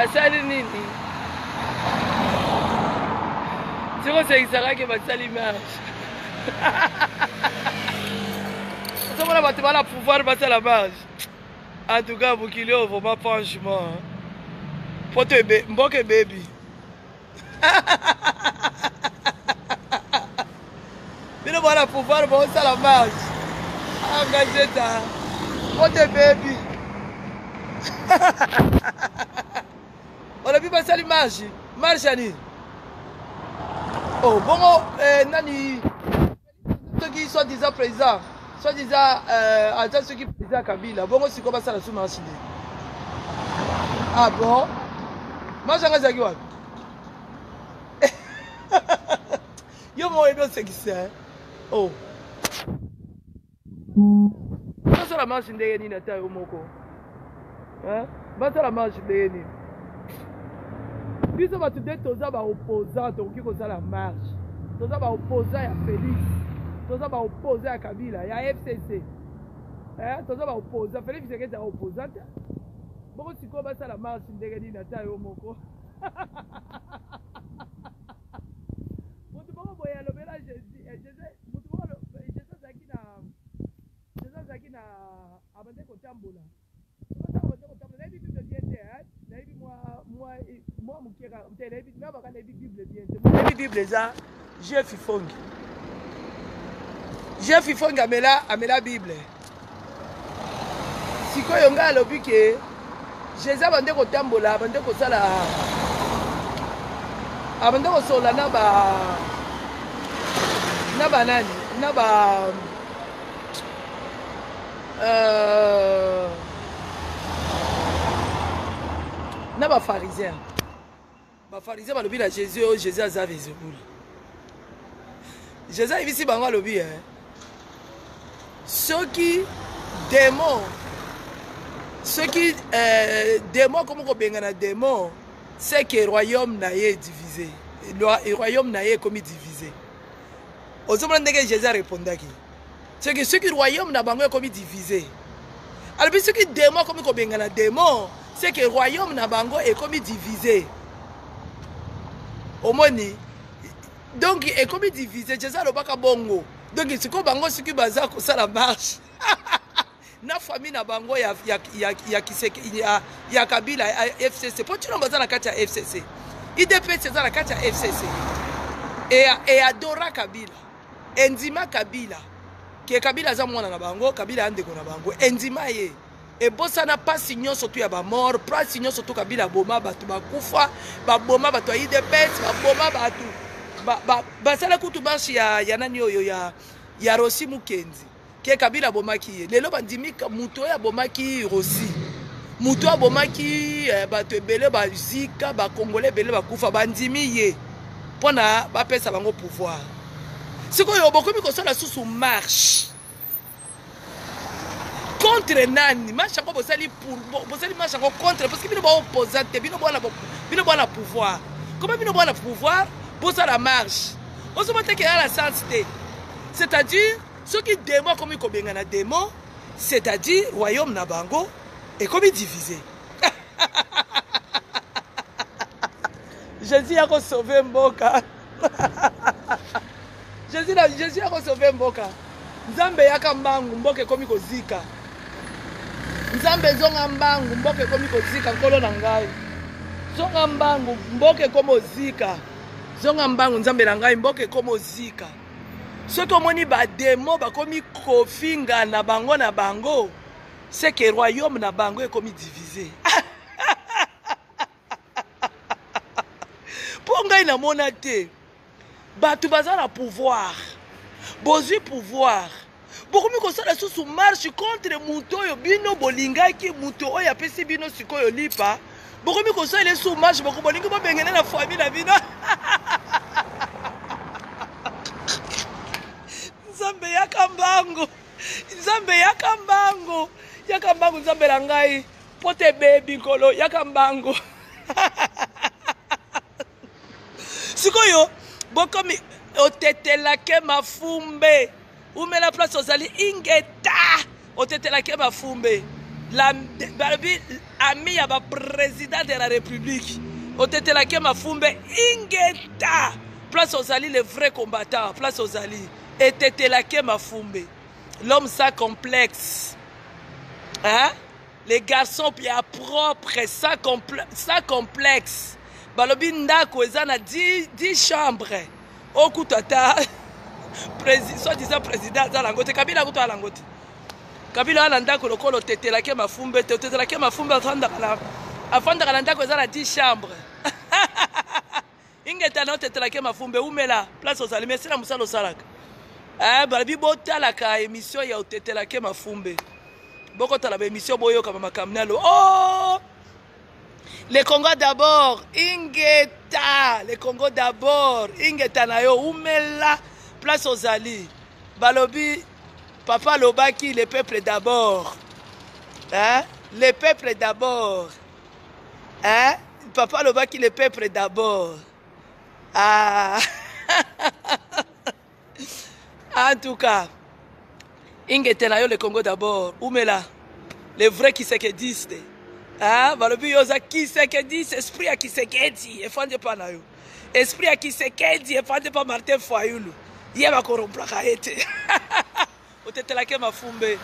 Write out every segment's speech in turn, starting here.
basali nini siko sekisaka ke basali marche osomona bato bana pouvoir basala marche en tout cas mokili oyo vraiment franchement poto mboka ebebi bino bana pouvoir bosala marche engageta poto ebebi olobi basali marche marche ani oh bongo nani soki soi-disant président soi-disant ata soki président Kabila bongo siko basala sous marche nde ah bon marche anga ezalaki wapi yo mo oyebi osekisa oh basala marche ndenge nini ata yo moko basala marche ndenge nini biso bato nde toza baopposant tokoki kozala marche toza baopposant ya Félix toza baopposant ya Kabila ya FCC toza baopposant Félix Tshisekedi ya opposant bongo sikoyo basala marche ndenge nini ata yo moko moto moko boye alobela moto moko Jésus azalaki na abande kotambola nayebi bible bien te nayebi mwa mokeka te nayebi nabaka nayebi bible bien te nayebi bible eza Jeff Ifongi amela bible sikoyo ngai alobi ke Jésus abande kotambola abande kosala abande kosola na banani na bafarisien balobi na Jésus oyo Jésus aza visible Jésus ayebisi bango alobi soki démon komo kobengana démon c'est que royaume na ye divisé royaume na ye ekomi divisé ozomona ndenge Jésus arépondaki soki royaume na bango ekomi divisé alobi soki démon komi kobengana démon c'est que royaume na bango ekomi divisé omoni donc ekomi divisé Jésus alobaka bongo donc sikoyo bango soki baza kosala marche na famille na bango ya Kabila FCC po tino baza na kati ya FCC IDPS eza na kati ya FCC et adora Kabila endima Kabila ke Kabila aza mwana na bango Kabila andeko na bango endima ye ebosana pasi nyonso tu ya bamort pasi nyonso tu Kabila boma bato bakufa baboma bato ya IDPS baboma bato basala kutu marche ya nani oyo ya Rossi Mukenzi ke Kabila bomaki ye lelo bandimi muto ya bomaki Rossi muto ya bomaki bato ebele bazika bakongole ebele bakufa bandimi ye mpona bapesa bango pouvoir sikoyo bokomi kosala susu marche contre nani marche yango bosali marche yango contre parce que bino baopposant te bino bwana pouvoir comment bino bwana pouvoir bosala marche ozoma teke ya la sens te c'est-à-dire soki démon komi kobengana démon c'est-à-dire royaume na bango ekomi divisé Jésus a sauvé mboka Jésus a sauvé mboka Nzambe yaka mbangu mboka ekomi kozika Nzambe zonga mbangu mboka ekomi kozika nkolo na ngai zonga mbangu mboka ekomi ozika zonga mbangu Nzambe na ngai mboka ekomi ozika soki omoni bademo bakomi kofinga na bango c'est que royaume na bango ekomi divisé po ngai namona te bato baza na pouvoir bozwi pouvoir bokomi kosala susu marche contre mutu oyo bino bolingaki mutu oyo apesi bino sikoyo lipa bokomi kosala susu marche bolingi bobengene na famille na bino Nzambe yaka mbangu Nzambe na ngai pote bebi nkolo yaka mbangu sikoyo bokomi otetelake mafumbe umela place ozali ingeta otetelake mafumbe ami ya président de la République otetelaki Mafumbe ingeta place ozali le vrai combattant place ozali etetelaki Mafumbe l'homme sans complexe hein les garçons bien propres sans complexe balobi ndako eza na 10 chambres okutata soi-disant président aza lango te Kabila kutu alango te Kabila ala ndako lokolo otetelaki Mafumbe te otetelaki Mafumbe afandaka na ndako eza na 10 chambres ingeta na otetelaki Mafumbe umela place ozali mesi na mosala osalaka balobi botalaka émission ya otetelaki Mafumbe bokotala ba émission boyoka makambo nalo oh le Congo d'abord ingeta le Congo d'abord ingeta na yo umela place ozali balobi papa lobaki le peuple d'abord hein le peuple d'abord hein papa lobaki le peuple d'abord ah en tout cas ingeta na yo le Congo d'abord umela les vrais qui sekediste ah balobi yoza qui sekediste esprit ya Kisekedi efande pa na yo esprit ya Kisekedi efande pa Martin Fayulu yeba koromplaka ete otetelaki Mafumbe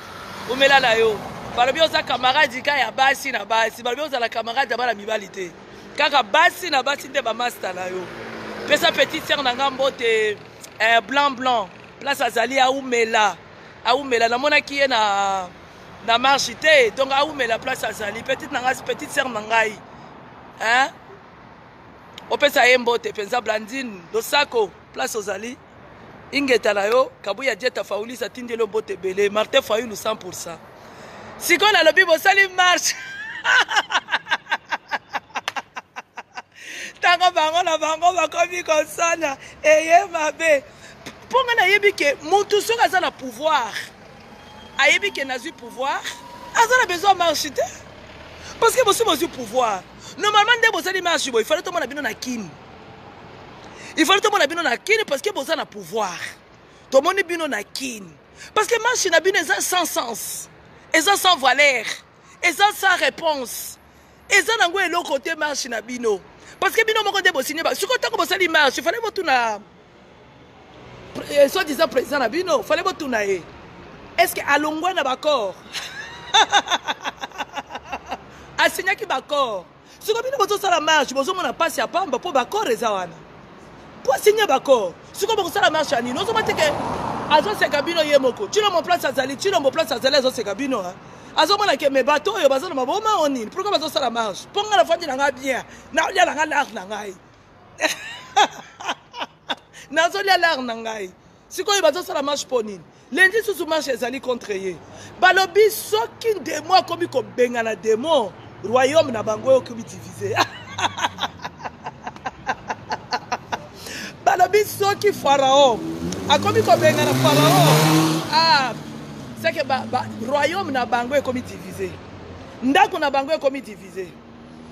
umela na yo balobi yoza camarade ka ya basi na basi balobi yoza la camarade ya bana mibali te kaka basi na basi nde ba master na yo pesa petite sœur na ngambo te blanc place azali aumela namonaki ye na marche te donc aumela place azali petite sœur na ngai hein opesa ye mbote penza Blandine Losako place ozali ingeta na yo Kabuya Dieta Faulisa tindelo mbote belé Martin Fayulu 100% siko na lobi bosali marche tango bango na bango bakomi kosana eye mabe ponga na yebi ke mutu soka aza na pouvoir ayebi ke nazwi pouvoir aza na besoin marche te parce que bosi bozwi pouvoir normalement nde bosali marche bo il fallait tomona bino na kini parce que boza na pouvoir tomoni bino na kini parce que marche na bino eza sans sens eza sans valeur eza sans réponse eza nango eloko te marche na bino parce que bino moko nde bosigne ba siko tango bosali marche il fallait botuna soi-disant président na bino fallait botuna ye est-ce que alongwa na bakor asignaki bakor siko bino bozosala marche bozomona pasi ya pamba po bakor eza wana po asigner bakor siko bokosala marche ya nini ozomona te ke azoseka bino ye moko Tshilombo place azali azoseka bino azomona ke me bato oyo baza na maboma o nini pourquoi bazosala marche mpo nga nafandi na nga bien naolia na nga lare na ngai nazolia lare na ngai sikoyo bazosala marche mpo nini lendi susu marche ezali contre ye balobi soki ndemo akomi kobengana demo royaume na bango oyo okomi divise balobi soki pharaon akomi kobengana pharaon c'est que royaume na bango ekomi divisé ndako na bango ekomi divisé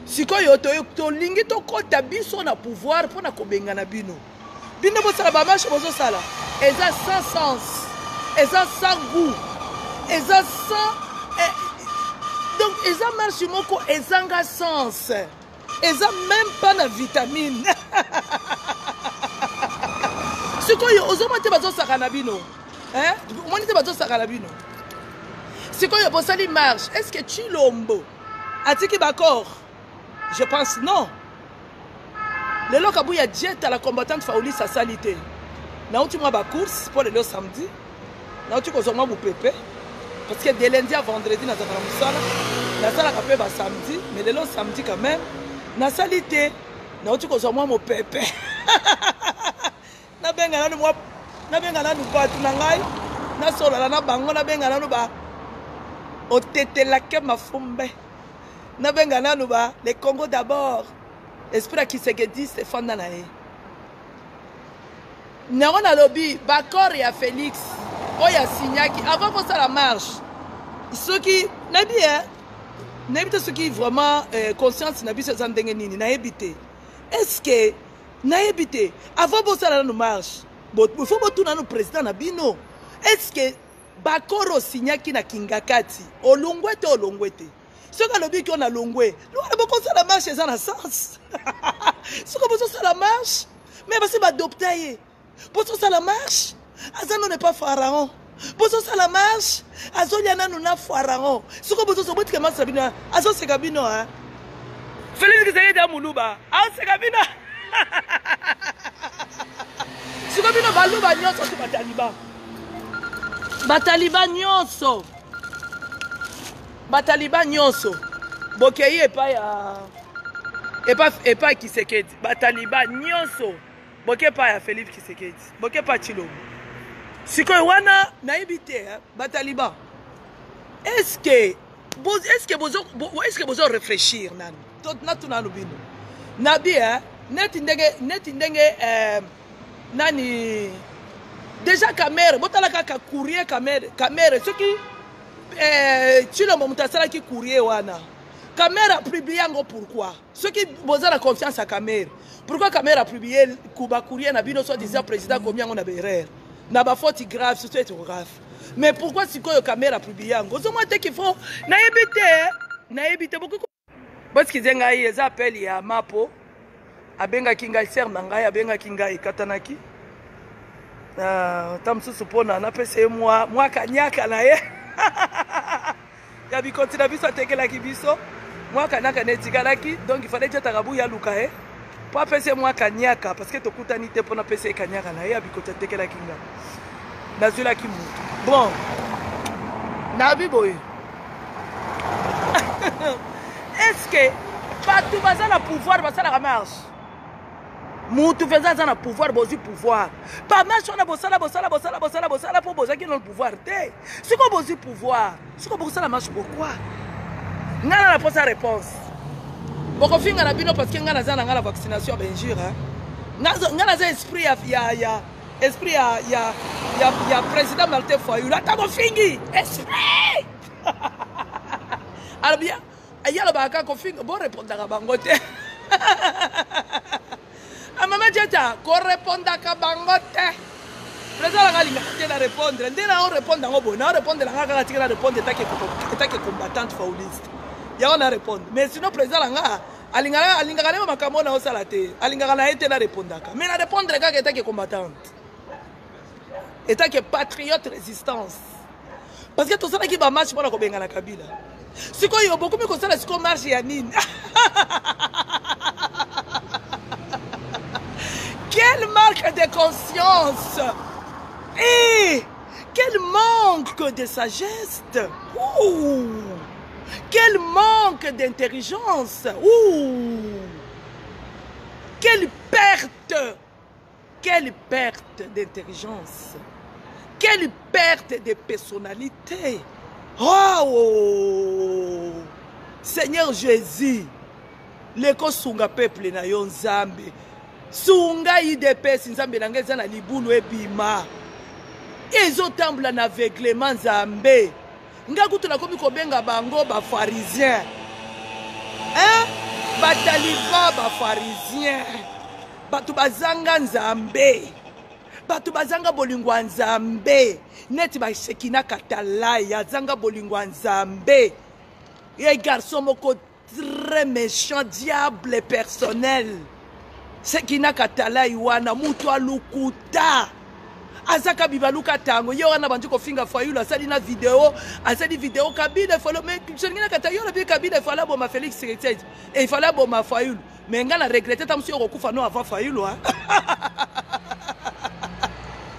sikoyo tolingi tokota biso na pouvoir mpona kobengana bino bosala bamarche bozosala eza sans sens eza sans goût eza sans donc eza marche moko ezanga sens eza même pas na vitamine sikoyo ozomona te bazosaka na bino omoni te bazosaka na bino sikoyo bosali marche est-ce que Tshilombo atiki bakor je pense non lelo Kabuya Dieta la combattante Faulisa asali te nauti mwa bacourse mpo lelo samedi nauti kozwa mwa mopepe parce que de lundi à vendredi nazalaka na mosala nasalaka mpe basamedi mais lelo samedi quand même nasali te nauti kozwa mwa mopepe nabenga nanu bato na ngai nasolola na bango nabenga nanu ba otetelaki Mafumbe nabenga nanu ba le Congo d'abord esprit ya Kisekedi efanda na ye nango nalobi bakor ya Félix oyo asignaki avant kosala marche soki nayebi te soki vraiment conscience na biso eza ndenge nini nayebi te est-ce que nayebi te avant bosala nanu marche il faut botuna nanu président na bino est-ce que bakoro signaki na kingakati olongwete olongwete soka lobi ki on a longwe lwana boko sala marche eza na sens soka bozo sala marche mais basi badopta ye bozo sala marche azano n'est pas pharaon bozo sala marche azolia nanu na pharaon soka bozo so botika masa bino azo seka bino hein Félix Tshisekedi amuluba aseka bino soka bino baluba nyonso to bataliban nyonso bokei epa Tshisekedi bataliban nyonso boke pa ya Félix Tshisekedi boke pa Tshilombo sikoyo wana nayebi te bataliban est-ce que bozo réfléchir nani natunanu bino nabi neti ndenge nani déjà camere botala kaka courrier camere soki Tshilombo mutu asalaki courrier wana camere a publié yango pourquoi soki boza na confiance à camere pourquoi camere a publié kuba courrier na bino soit disant président komi yango na berere na bafaute grave surtout grave mais pourquoi sikoyo camere a publié yango ozomwa te qu'il faut nayebi te beaucoup boskize ngai eza appel ya mapo abengaki ngai ser na ngai abengaki ngai ekatanaki ta mosusu mpona napesa ye mwaka nyaka na ye ya bikonti na biso atekelaki biso mwaka nyaka na etikalaki donc ifale ti atakabu ya luka ye mpo apesa ye mwaka nyaka parce que tokutani te mpo napesa ye kanyaka na ye ya bikonti atekelaki nga nazwelaki motu bon nabi boye est-ce que bato baza na pouvoir basalaka marche mutu mpenza aza na pouvoir bozwi pouvoir bamarche wana bosala mpo bozaki na pouvoir te sikoyo bozwi pouvoir sikoyo bokosala marche pourquoi ngai na naposa réponse bokofinga na bino parce que ngai naza na ngai na vaccination ya benjure ngai naza esprit ya président Martin Fayulu ata bofingi esprit alobia ayalobaka kofinga borépondaka bango te Mama Dieta, korépondaka bango te. Président la linga te na répondre. Ndena on répondre ngo bona, on répondre la ngaka tika na répondre take combattante fauliste. Ya on a répondre. Mais sinon président la nga alinga kana makambo na osala te. Alinga kana ete na répondaka. Mais na répondre kaka take combattante. Et take patriote résistance. Parce que tout ça qui ba marche pour ko benga na Kabila. Siko yo beaucoup mi ko sala siko marche ya nini. Quelle marque de conscience et quel manque de sagesse. Quel manque d'intelligence. Quelle perte d'intelligence. Quelle perte de personnalité. Oh Seigneur Jésus, leko sunga peuple na yo Nzambe. Sunga IDPS Nzambe na ngeza na libulu ebima. Ezotambula na aveuglement Nzambe. Nga kutu na komi kobenga bango ba pharisien. Hein? Ba taliban ba pharisien. Batu bazanga Nzambe. Batu bazanga bolingwa Nzambe. Neti ba Shekina Katalaya zanga bolingwa Nzambe. Et garçon moko très méchant, diable personnel. Shekina Katalaya wana mutu alukuta. Azaka bibaluka tango yo wana bantu ko finga Fayulu asali na vidéo asali vidéo Kabila follow mais Shekina Katalaya bi Kabila fala bo ma Félix Tshisekedi et il fallait bo ma Fayulu mais ngana regretter tam sur okufa no avant Fayulu hein.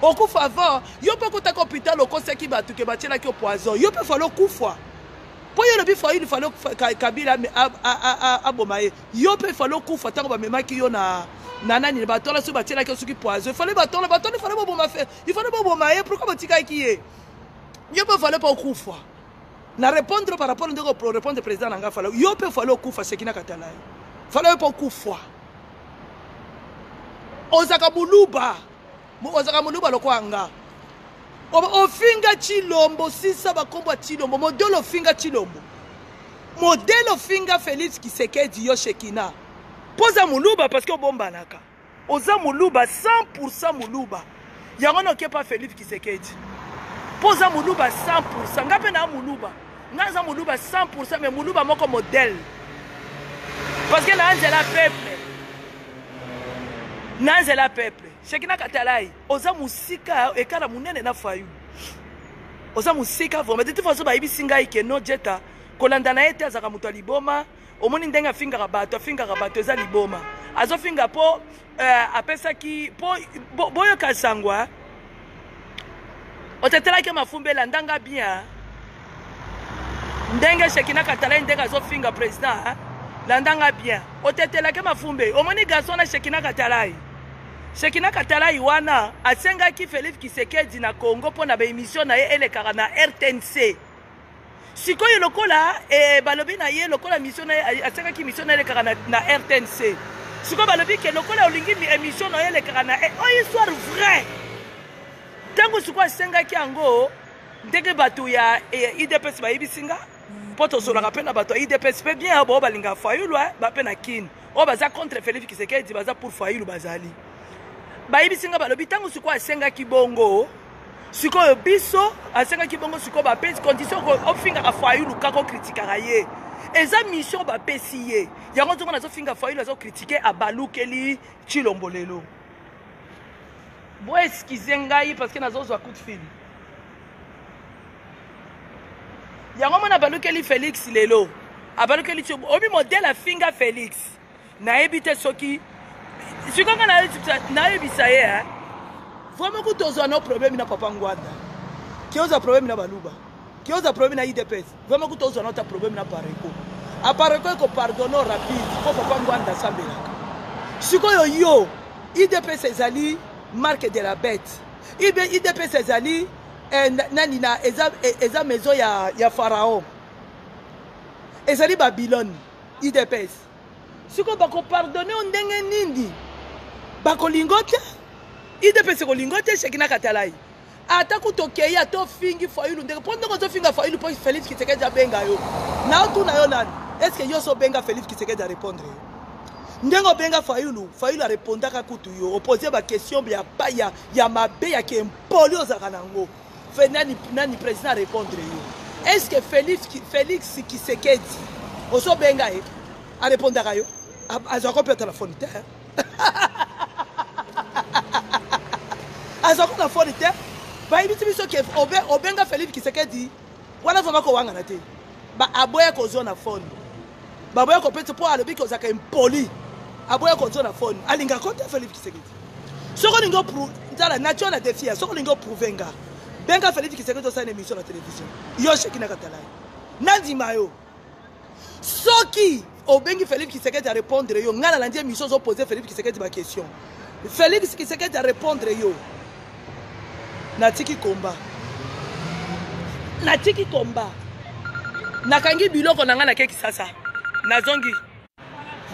Okufa avant yo pe ko ta hôpital ko seki batu ke batela ki poison yo pe falo kufa po yo le bi Fayulu falo Kabila abomaye yo pe falo kufa tango ba memaki yo na nani batola so batela ki suki poison il fallait batola il fallait bo ma fait il fallait bo maye pourquoi batika ki ye yo pe falo pa kufa na répondre par rapport ndeko pour répondre président nanga falo yo pe falo kufa Shekina Katalaya falo pa kufa ozaka muluba lokwanga ofinga Tshilombo sisa bakombo Tshilombo modelo finga Tshilombo modelo finga Félix Tshisekedi yo Shekina poza muluba parce que obombanaka oza muluba 100% muluba yango no ke pas Félix Tshisekedi Posa muluba 100%. Ngape na muluba. Ngaza muluba 100%, mais muluba moko modèle. Parce que nanzela peuple. Nanzela peuple. Shekina Katalai. Oza musika ekala munene na fayu. Oza musika vraiment. De toute façon ba ibi singa ike no jeta. Kolanda na ete azaka mutu liboma. Omoni ndenga finga rabato eza liboma. Azo finga po apesa ki po boyo kasangwa. Otetela ke mafumbela ndanga bien. Ndenga Shekina Katalai ndenga azo finga président. Landanga bien. Otetela ke mafumbe. Omoni garçon na Shekina Katalai. Shekina Katalai wana asenga ki Félix Tshisekedi na Congo pour na ba émission na ye elekaka na RTNC. Sikoyo lokola balobi na ye lokola mission na asenga ki mission na elekaka na RTNC. Sikoyo balobi ke lokola olingi mi émission na ye elekaka na histoire vrai. Tango sikoyo asenga ki ango ndenge bato ya IDPS ba yibisinga poto solaka pe na bato ya IDPS pe bien bo balinga fayulu ba pe na kin. O baza contre Félix Tshisekedi baza pour fayulu bazali. Bayibi singa balobi tango siko asenga kibongo siko biso asenga kibongo siko ba pesi condition ko ofinga ka fayulu kako critiquer ye eza mission ba pesi ye yango nzongo nazo finga fayulu azo critiquer abalukeli chilombolelo bo excuse ngai parce que nazo zo coup de fil yango mona balukeli Félix lelo abalukeli obi modèle afinga Félix na ebite soki si quand on a eu ça, vraiment que tu as un problème na Papa Ngwanda, qui a un problème na Baluba, qui a un problème na IDPS, vraiment que tu as un problème na Pareko. À Pareko, il faut pardonner rapide pour Papa Ngwanda Sambela. Si quand yo IDPS ezali marque de la bête, IDPS ezali nanina eza maison ya Pharaon, ezali Babylone, IDPS. Si quand on pardonner on ndenge nini. Bakolingote IDPS kolingote Shekina Katalai ata kutokeya to fingi fayulu ndenge pondo ko to finga fayulu po Félix Tshisekedi abenga yo na tu na yo nani est-ce que yo so benga Félix Tshisekedi a répondre ndengo benga fayulu a répondre ka kutu yo opposer ba question ya mabe ya ke impoli ozaka nango fe nani président répondre yo est-ce que Félix Tshisekedi oso benga e a répondre ka yo azo ko pe téléphone te azako na foni te ba ibiti biso ke obenga Félix Tshisekedi wana vama ko wanga na te ba aboya ko zona foni ba boya ko pete po alobi ko zaka impoli aboya ko zona foni alinga ko te Félix Tshisekedi soko lingo pour ndala national défi soko lingo prouvenga benga Félix Tshisekedi sa émission na télévision yo Shekina Katalai nandi mayo soki obengi Félix Tshisekedi a répondre yo ngana la ndiye mission zo poser Félix Tshisekedi ba question Félix Tshisekedi a répondre yo natiki komba nakangi biloko nanga na keki sasa nazongi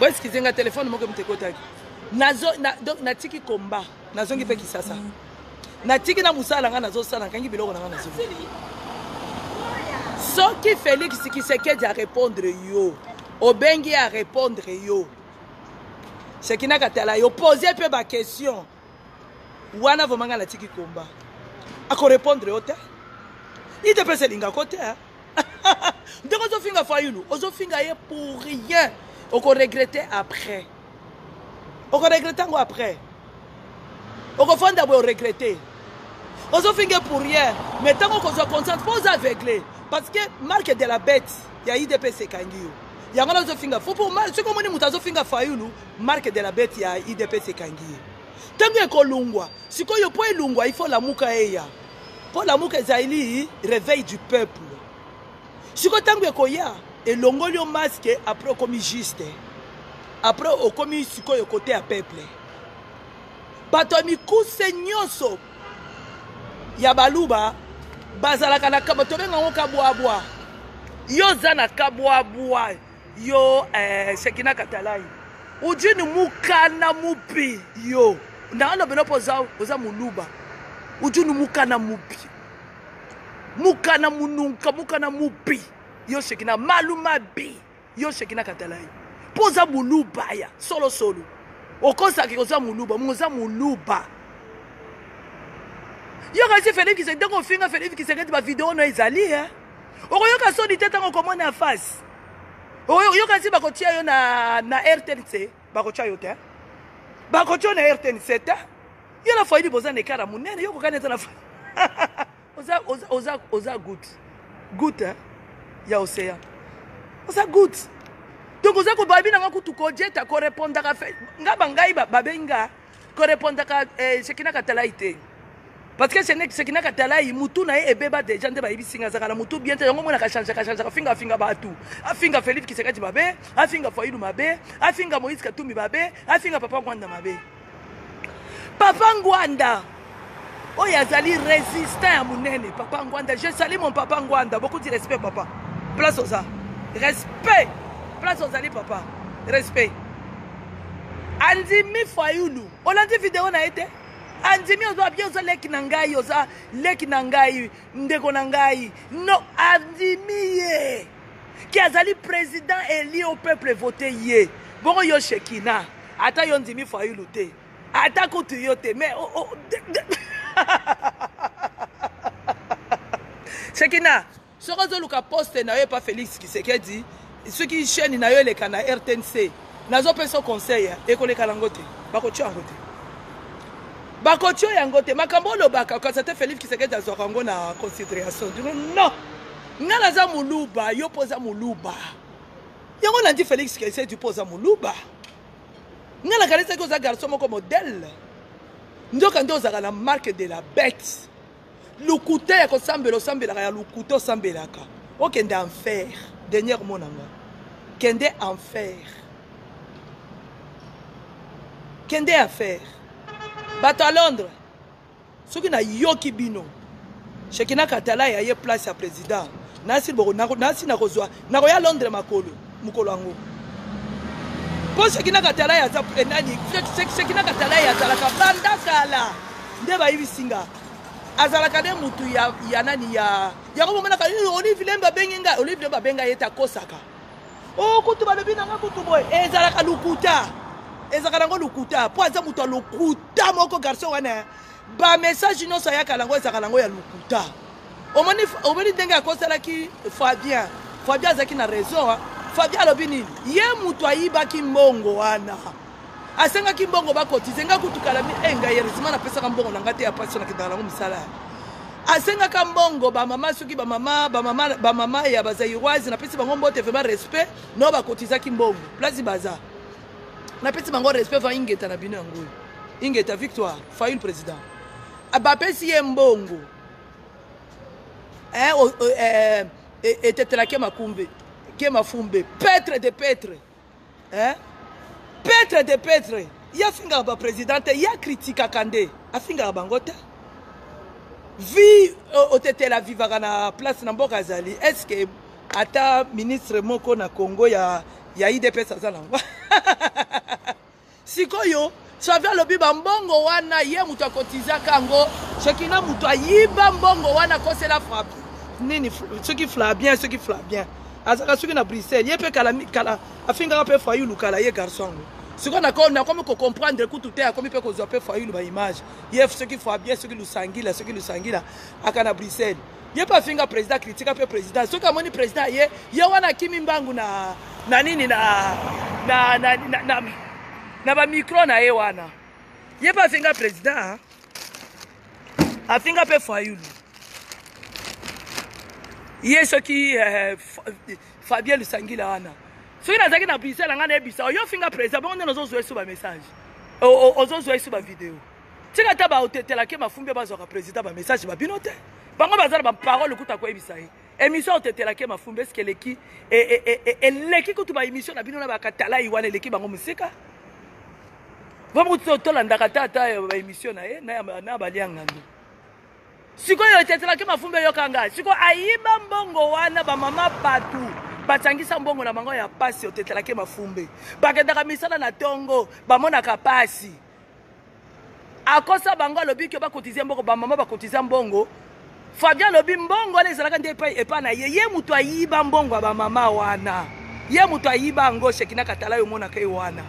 bo eskizenga telefone moko mtekotaki donc natiki komba nazongi pe kisasa natiki na musala nga nazosala nakangi biloko nanga nazongi soki Félix Tshisekedi a répondre yo obengi a répondre yo Shekina Katalai yo poser pe ba question wana vomanga natiki komba ako répondre yo te IDPS linga kote ndeko zo finga fayulu ozo finga ye pour rien oko regretter après oko regretter ngo après oko fonda bo regretter ozo finga pour rien mais tant qu'on se concentre pose aveuglé parce que marque de la bête ya IDPS kangi yo yango na zo finga faut pour mal ce comme ni mutazo finga fayulu marque de la bête ya IDPS kangi tango ekolungwa sikoyo po elungwa il faut la muka eya pour la muka zaili réveil du peuple siko tango ekoya elongoli o masque après comme juste après au comme sikoyo côté à peuple bato mikuse nyoso ya baluba bazalaka na kabato benga kabwabwa yo zana kabwabwa yo Shekina Katalai ujini mukana mupi yo ndana beno poza oza muluba ujini mukana mupi mukana mununka mukana mupi yo Shekina maluma bi yo Shekina Katalai poza muluba ya solo okosa ki koza muluba muza muluba Yo kasi Félix qui se dit qu'on finga Félix qui se dit ma vidéo no ezali hein. Oyo ka so diteta ngo komona en face. Oyo kasi bakotia yo na RTNC, bakotia yo te. Bakotia na RTNC te. Yo la foyi boza ne kara munene yo kokana na oza good. Good hein. Ya océan. Oza good. Donc oza ko babi na ngakutu ko jeta ko répondre ka ngaba ngai babenga ko répondre ka Shekina Katala ite. Parce que c'est qui n'a qu'à talaï, moutou na e beba déjà nde ba ibisinga zakala moutou bien te yango mona ka changer finga batu. A finga Philippe qui se kati babe, a finga Foyilou mabe, a finga Moïse Katumbi babe, a finga Papa Ngwanda mabe. Papa Ngwanda. Oh yazali résistant à munene, Papa Ngwanda, je salue mon Papa Ngwanda, beaucoup de respect papa. Place aux ça. Respect. Place aux ali papa. Respect. Andimi Foyilou. On a dit vidéo na été andimi oza bien oza leki na ngai oza leki na ngai ndeko na ngai no andimi ye qui azali président élu au peuple voté ye bongo yo Shekina ata yo ndimi Foyilou te ata kutu yo te mais Shekina soko zo luka poste na yo pas Félix Tshisekedi ceux qui chaîne na yo le kana RTNC nazo peso conseil e ko le kalangote bako changote Bakotio yangote makambolo baka quand c'était Philippe qui se gade azorango na considération non ngala za muluba yo poza muluba yango na dit Félix qui essaie de poser muluba ngala kalisa ko za garçon moko modèle ndoka ndo za la marque de la bête lukuta ya ko sambelo ya lukuta sambelaka okende enfer dernier monanga kende enfer kende enfer Bato à Londres, ceux qui n'ont yoki bino, Shekina Katala y a eu place à président. Nasi boro, nasi na kozwa, na roya Londres makolo, mukolango. Pour Shekina Katala y a zap enani, Shekina Katala y a zalaka banda kala, ndeba hivi singa. Azalaka de mutu ya nani ya ko mona ka Olive Lemba benga, Olive Lemba benga yeta kosaka. Oh kutu balobi na kutu boy, ezalaka lukuta. Ezakalango lukuta po aza muto lukuta moko garçon wana ba message no saya kalango ezakalango ya lukuta omoni denga akosala ki Fabien zaki na raison Fabien lobini ye muto ayiba ki mbongo wana asenga ki mbongo bakotize nga kutukala mi enga yerisima na pesa ka mbongo na ngate ya passion na kidalango misala asenga ka mbongo ba mama soki ba mama ya bazaiwazi na pesa bango mbote vraiment respect no bakotiza ki mbongo place baza na petit mango respect va ingeta na bino ngoi ingeta victoire Foyilou président abapesi mbongo etetela ke makumbe ke mafumbe Petre de Petre Petre de Petre ya finga ba présidente ya critique kande afinga bangote vi otetela vivaka na place na mboka zali est-ce que ata ministre moko na Congo ya IDP sazalangwa sikoyo savia lobi mbongo wana ye mutu akotiza kango Shekina mutu ayiba mbongo wana kosela frappe nini ceux qui fla bien azaka ceux qui na Bruxelles ye pe kala afinga pe Foyilou kala ye garçon siko na comme ko comprendre kutu te comme pe ko zo pe Foyilou ba image ye ceux qui fla bien ceux qui lusangila aka na Bruxelles ye pa finga président critique pe président ceux qui moni président ye wana kimi mbangu na nini na ba micro na ye wana ye pa finga président a finga pe Foyilou ye ceux qui Fabien Lusangila wana ceux qui nazaki na Bruxelles ngana ebisa yo finga président bon on ozo zo ba message ozo zo ba vidéo tika taba otetela ke mafumbe bazo ka président ba message ba binote bango bazala ba parole kuta ko ebisa ye émission otetela ke mafumbe est-ce que leki leki kutu ba émission na bino na ba katala iwana leki bango musika vamos tolanda katata ba émission na ye na ba liangando siko yo otetela ke mafumbe yo kanga siko ayiba mbongo wana ba mama batu batangisa mbongo na bango ya pasi otetela ke mafumbe bakendaka misala na tongo bamonaka pasi akosa bango alobi ke bakotize mbongo ba mama bakotize mbongo Fabien lobi mbongo ale ezalaka nde epa na ye mutu ayiba mbongo ba mama wana ye mutu ayiba ngo Shekina Katala yo mona kai wana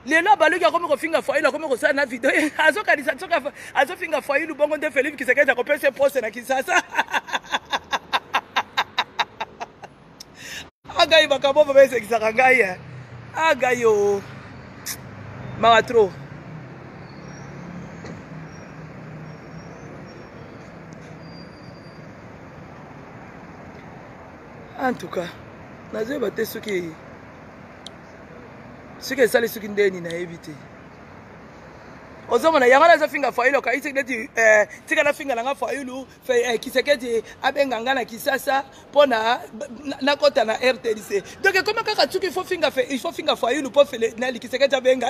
lelo baluki akomi kofinga foyilu akomi kosala na video azokanisa soki azofinga foyilu bongo nde Félix Tshisekedi akopesa poste na Kinshasa agai bakabo baesekisaka ngai agai yo mawa trop. En tout cas, nazo bate soki esali soki ndeni na éviter. Ozomona yango nazo finga foyilu ka isi ndeti tika na finga langa foyilu Tshisekedi abenga ngana Kisasa pona na kota na RTDC. Donc comment kaka tuki il faut finga foyilu pour na Tshisekedi abenga.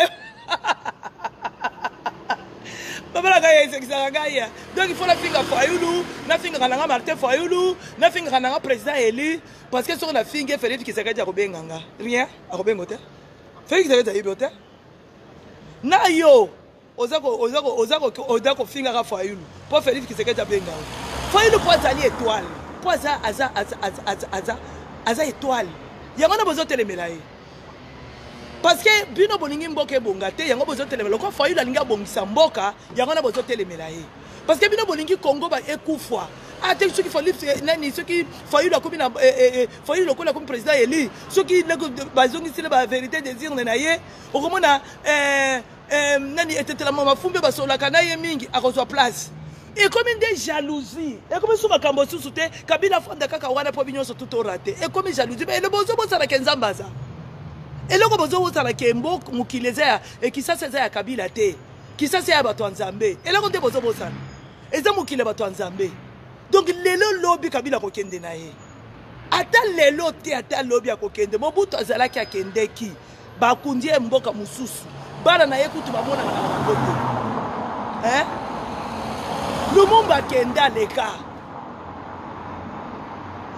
Babala kaya isekisa kaya. Donc il faut la finga foyilu, na finga langa Martin foyilu, na finga langa président élu parce que sur la finga Félix Tshisekedi akobenga nga. Rien, akobenga te. Félix Tshisekedi ayibote. Na yo Ozako finga ka foyilu. Pour Félix Tshisekedi abenga. Foyilu pour azali étoile. Pour aza étoile. Yango na bozo telemela ye. Parce que bino bolingi mboka ebonga te yango bozo telemela. Ko foyilu alinga bongisa mboka yango na bozo telemela ye. Parce que bino bolingi Congo ba ekufwa. Ate ceux qui font nani ceux qui foyilu akomi na foyilu lokola comme président élu. Ceux qui bazongi sile ba vérité désir na ye. Okomona nani etetela mama fumbe basolaka na ye mingi akozwa place et comme des jalousie et comme sur makambo susu te Kabila fonda kaka wana po binyo so tout raté et comme jalousie mais le bozo bosala kenzambaza et le bozo bosala kembo mukileza et Kisasa ya Kabila te Kisasa ya bato nzambe et le konte bozo bosala et za mukile bato nzambe donc lelo lobby Kabila ko kende na ye ata lelo te ata lobby akokende Mobutu azalaki akendeki bakundi mboka mususu bana na yekutu bamona na bangoto Lumumba kenda leka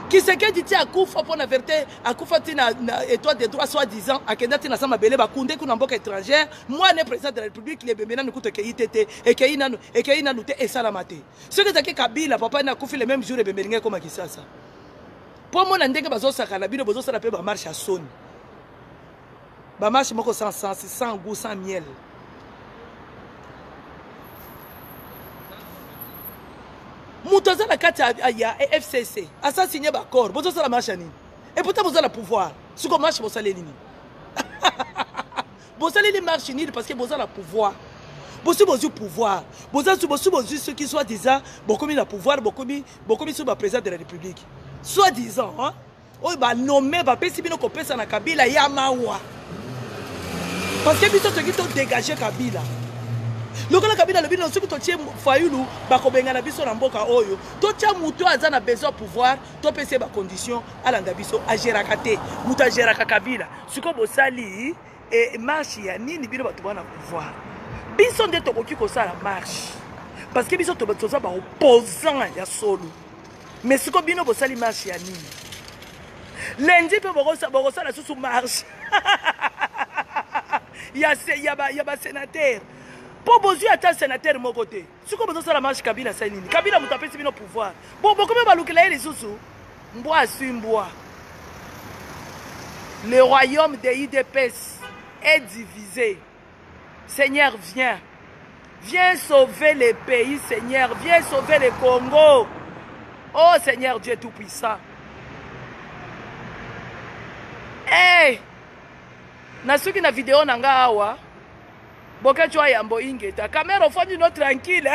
Tshisekedi ti akufa pour la vérité akufa ti na étoile des droits soi-disant akenda ti na sama bele bakunde kuna mboka étrangère moi ne président de la République le bemena nikuto ke itete et ke inanu te esala te ce que zaki Kabila papa na kufi le même jour e bemelinga comme Kisasa pour moi na ndenge bazo saka na bino bazo sala pe ba marche à son ba marche moko sans goût sans miel. Moutoza la carte ya FCC a ça signé d'accord bozo sala marche nini et pourtant bozo la pouvoir ce qu'on marche bozo nini bozo les marche nini parce que bozo la pouvoir bozo pouvoir bozo ceux qui soit disant bokomi la pouvoir bokomi sur le président de la République soit disant hein oh ba nommé ba pesi bino ko pesa na Kabila ya mawa parce que biso toki to dégager Kabila lokola Kabila le bino soki to tie fayulu ba ko benga na biso na mboka oyo to tia muto aza na besoin pouvoir to pese ba condition ala ndabiso ageraka te muto ageraka Kabila siko bosali et marche ya nini bino bato bana pouvoir biso nde to koki ko sala marche parce que biso to toza ba opposant ya solo mais siko bino bosali marche ya nini lundi pe bokosala susu marche ya ba sénateur pour bozu ata sénateur mon côté siko bozo la marche Kabila sa nini Kabila muto apesi bino pouvoir bon comme balukela ye lisusu mbwa asimbwa le royaume de IDPS est divisé. Seigneur viens sauver les pays Seigneur viens sauver le Congo oh Seigneur Dieu tout puissant. Hey nasuki na vidéo nanga awa boka chwa yambo ingeta caméra au fond no tranquille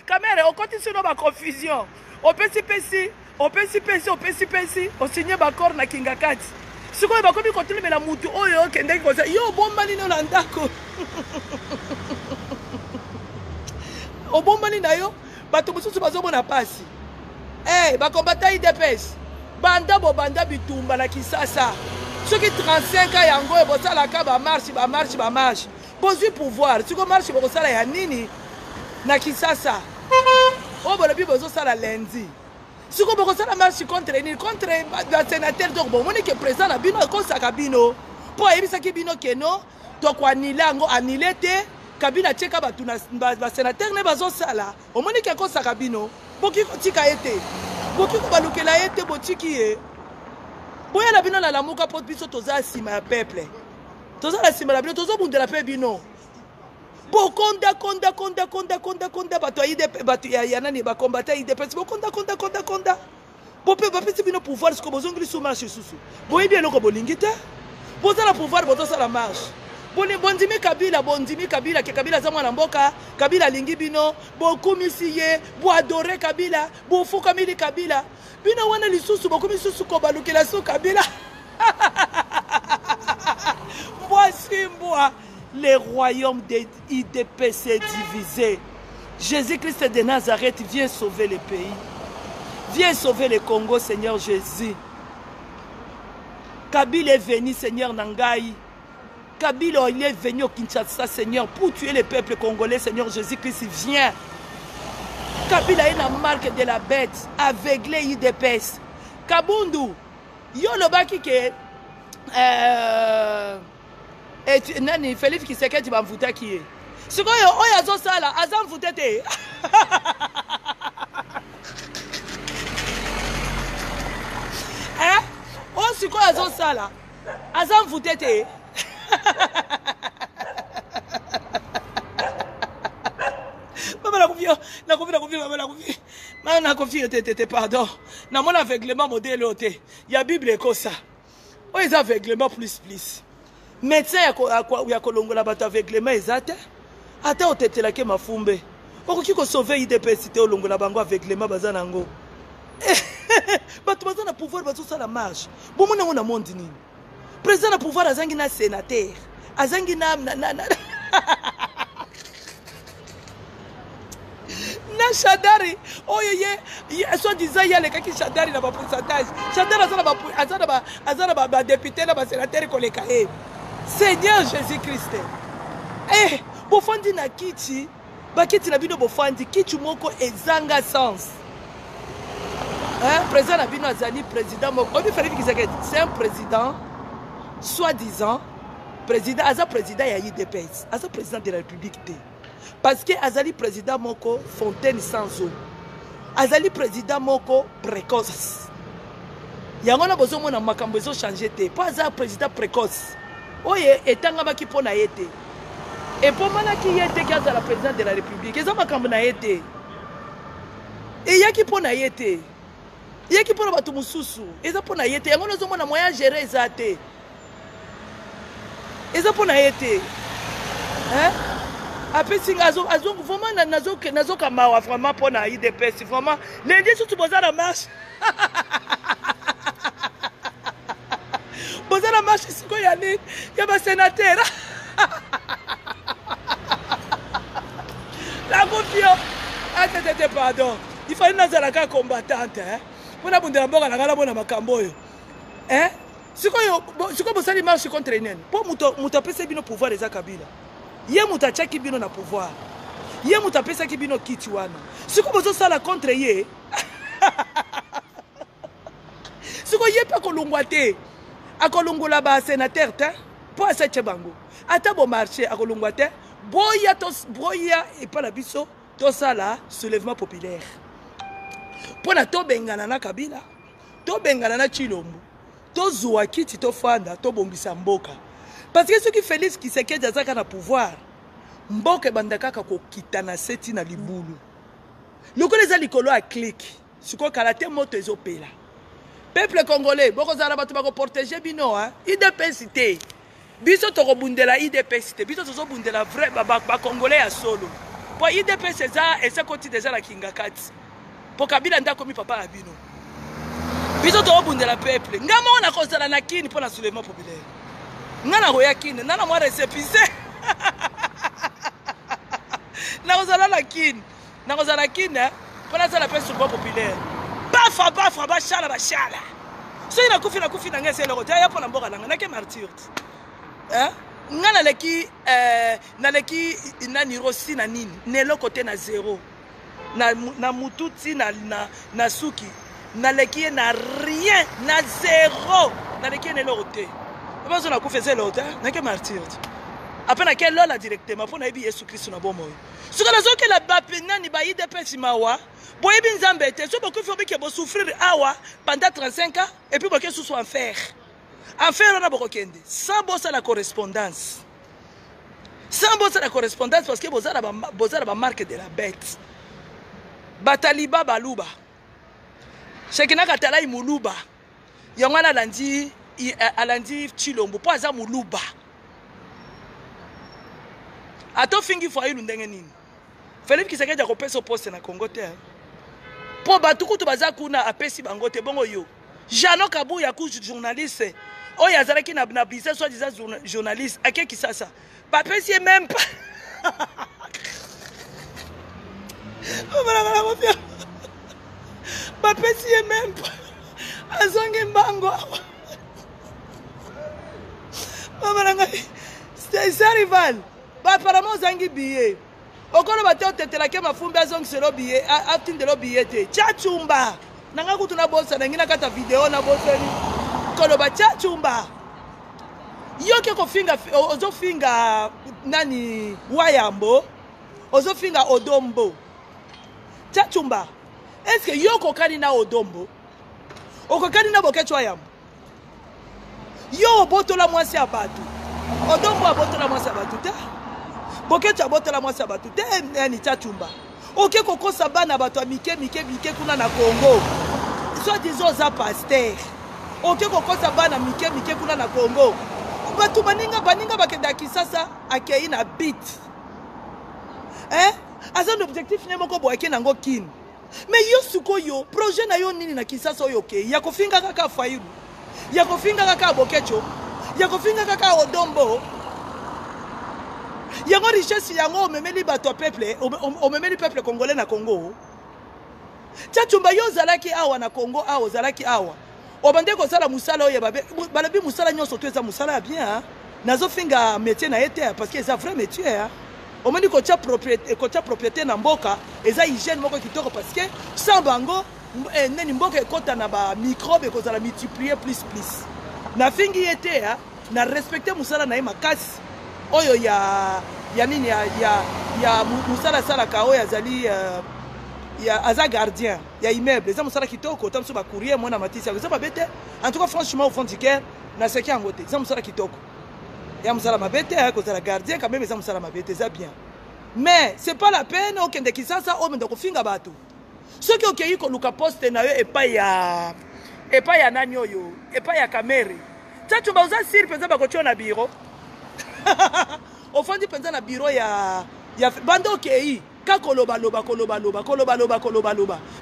caméra okoti sino ba confusion opesi o signé ba corps na kingakati siko ba komi koteleme la mutu oyo kende ko yo bombani no ndako o bombani na yo bato mususu bazomona pasi ba kombata IDPS banda bitumba na Kisasa ceux qui 35 ans yango e bosala ka ba marche bozu pouvoir siko marche bosala ya nini na Kisasa o bolobi bozo sala lundi siko bosala marche contre la sénateur donc bon moni que président na bino ko saka bino po ebisa ki bino keno to kwa nilango anilete Kabila cheka batu na ba sénateur ne bazo sala o moni que ko saka bino boki ko tika ete boki ko balukela ete botiki e boya na bino na lamuka pot biso toza sima ya peuple Toza la simala bino, tozo bundela pe bino. Bo konda bato ya nani ba combattre IDPS. Bo konda. Bo pe bapesi bino pouvoir sko bozongli sous marche susu. Bo yebi eloko bolingi te. Boza la pouvoir boza la marche. Bondimi Kabila ke Kabila za mwana mboka, Kabila lingi bino, bo komisi ye, bo adore Kabila, bo fuka mili Kabila. Bino wana lisusu bo komisi susu ko balukela so Kabila. Voici moi, le royaume des IDPS est divisé. Jésus-Christ de Nazareth vient sauver le pays. Viens sauver le Congo, Seigneur Jésus. Kabila est venu, Seigneur Nangaï. Kabila, il est venu au Kinshasa, Seigneur, pour tuer le peuple congolais, Seigneur Jésus-Christ, viens. Kabila est la marque de la bête, aveuglé IDPS. Kabundu, yo le baki ke, nani, Félix qui sait que tu vas me foutre qui est. Ce qu'on y a, ça là, Azam foutre te. Hein? Oh, ce qu'on y a, ça là, Azam foutre te. Pardon. Na mon aveuglement modèle il y a Bible comme ça. Oh, ils aveuglement plus. Médecin ya kolongola bato aveuglement ezate. Ata otetela ke mafumbe. Okoki ko sauver IDPS te olongola bango aveuglement bazanango. Bato bazana pouvoir bato ça la marche. Bon mona ngona monde nini. Président na pouvoir azangi na sénateur. Azangi na Shadari, oh yeah, soit disant il y a les qui Shadari dans ma pourcentage. Shadari azana député na sénateur koleka. Seigneur Jésus-Christ. Eh, bofandi na kiti, bakiti na bino bofandi kiti moko ezanga sens. Hein, président na bino azali président moko. Obi Félix Tshisekedi, c'est un président soi-disant président ya IDPS, asa président de la République T. Parce que Azali président moko fontaine sans eau. Azali président moko précoce. Yango na bozo mona makambo ezo changer te. Pas Azali président précoce. Oye etanga maki pona yete. Et pour mana ki yete ki Azali président de la République. Eza makambo na yete. Et yaki pona yete. Yaki pona batu mususu. Eza pona yete. Yango na zo mona moyen gérer eza te. Eza pona yete. Hein? Après, si vraiment nazo kamawa vraiment pour na IDPS vraiment lundi surtout boza la marche. Boza la marche siko ya ni ya ba sénateur. La confiance. Attends, pardon. Il fallait nazala ka combattante hein. Pona bundela mboka na ngala bona makambo yo. Hein? Siko boza li marche contre nene. Pour muto pese bino pouvoir eza Kabila. Ye mutacha ki bino na pouvoir. Ye mutapesa ki bino kiti wana. Siko bozo sala contre ye. Siko ye pa kolongwa te. Akolongola ba sénateur te. Po asache bango. Ata bo marché akolongwa te. Boya et pas la biso. To sala soulèvement populaire. Pona to bengana na Kabila. To bengana na Chilombo. To zuwa kiti to fanda to bongisa mboka. Parce que ceux qui Félix Tshisekedi azaka na pouvoir, mboke bandakaka ko kitana seti na libulu. Loko les alikolo a clic, siko kalate moto ezopela. Peuple congolais, boko zala batu bako protéger bino hein, IDPS te. Biso to kobundela IDPS te, biso to bundela vrai ba congolais ya solo. Po IDPS eza koti déjà la kingakati. Po Kabila ndako mi papa na bino. Biso to bundela peuple. Ngama ona kozala na kini po na soulèvement populaire. Nana royakine, nana moi récépissé. Nakozala la kin, pour la salle sur le populaire. Bafa, bachala. Si na kufi na ngese le rotia ya pona mboka nanga nake martyr. Hein? Ngana leki nani rosi na nini, nelo côté na zéro. Na mututi na suki. Na leki na rien, na zéro. Na leki nelo roté. Parce qu'on a fait l'autre, n'a que martyr. Après, na quelle la directement pour naïbi Jésus Christ na bon moyo. Ce que les autres la bapena ni ba IDPS mawa, boye bin zambete, so beaucoup faut que bo souffrir awa pendant 35 ans et puis beaucoup sous enfer. affaire wana bokokende sans bosa la correspondance. Sans bosa la correspondance parce que bosa la marque de la bête. Bataliba baluba. Chekina katala imuluba. Yongana alandi chilombo po aza muluba. Ato fingi fwa ilu ndenge nini. Philippe Tshisekedi akopesa poste na Congo te. Po batukutu baza kuna apesi bango te bongo yo. Jano Kabuya ku journaliste. Oyo azalaki na business soit disant journaliste ake Kisasa. Bapesi même pas. Bapesi même pas. Azongi mbango. C'est ça rival. Apparemment zangi billet. Okolo bato tetela ke mafumbi azongi selo billet, aftin de lo billet te. Chachumba. Nanga kutuna bosa nangina kata video na boseni. Kolo ba chachumba. Yoke ko finga ozo finga nani wayambo. Ozo finga odombo. Chachumba. Est-ce que yoko kani na odombo? Oko kani na bokechwa yambo. Yo botola mwasi abatu. Odombo abotola mwasi abatu te. Bokecha abotola mwasi abatu te ni chachumba. Oke koko sabana bato mike kuna na Congo. Soit disons za pasteur. Oke koko sabana mike kuna na Congo. Batu baninga bakenda Kisasa akei na bit. Azan objectif nye moko boake nango kin. Mais yo suko yo projet na yo nini na Kisasa oyo ke ya kofinga kaka Fayulu. Ya kofinga kaka Bokecho. Ya kofinga kaka Odombo. Yango richesse yango omemeli bato peuple omemeli peuple congolais na Congo. Chachumba yo zalaki awa na Congo awa zalaki awa. Obande ko sala musala oyo balabi musala nyonso to eza musala bien. Nazo finga métier na été parce que c'est vrai métier. Omani ko tia propriété na mboka eza hygiène moko kitoko parce que sans bango neni mboka ekota na ba microbe ko zala multiplier plus. Na fingi été na respecter musala na makasi. Oyo ya nini ya musala sala ka oyo azali ya aza gardien ya immeuble eza musala kitoko tamso ba courrier mona matisi ça ba bête en tout cas franchement au fond du cœur na seki angote eza musala kitoko ya musala mabete ko zala gardien quand même eza musala mabete ça bien mais c'est pas la peine okende Kisasa o mendo ko finga bato ceux qui okeyi ko luka poste na yo epa ya nani oyo epa ya kamere tatu ba uza sir penza ba ko na bureau. Au fond du penza na bureau ya bando kei ka koloba loba.